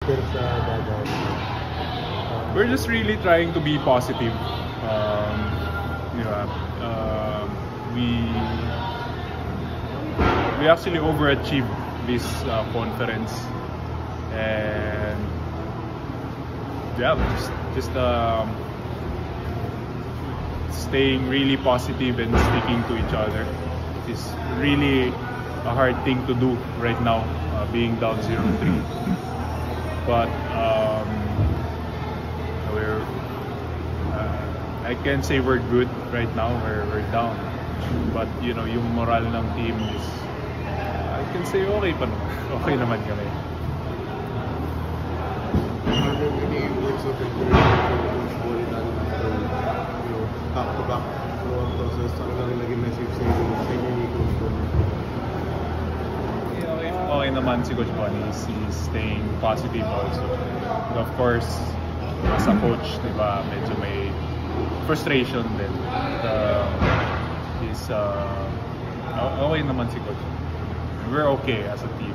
leader sa dadaan? We're just really trying to be positive. We actually overachieved this conference, and yeah, just staying really positive and sticking to each other is really a hard thing to do right now, being down 0-3. But I can't say we're good right now. We're down, but you know, yung moral ng team is, I can say okay pa naman. Okay naman kami. Are there any words of encouragement for Coach Boy after, back-to-back throughout process? Ano na rin naging message sa inyo ni Coach Boy? Okay naman si Coach Bonnie. He's staying positive also. But of course, as a coach, diba, medyo may frustration din. Okay naman si Coach. We're okay as a team.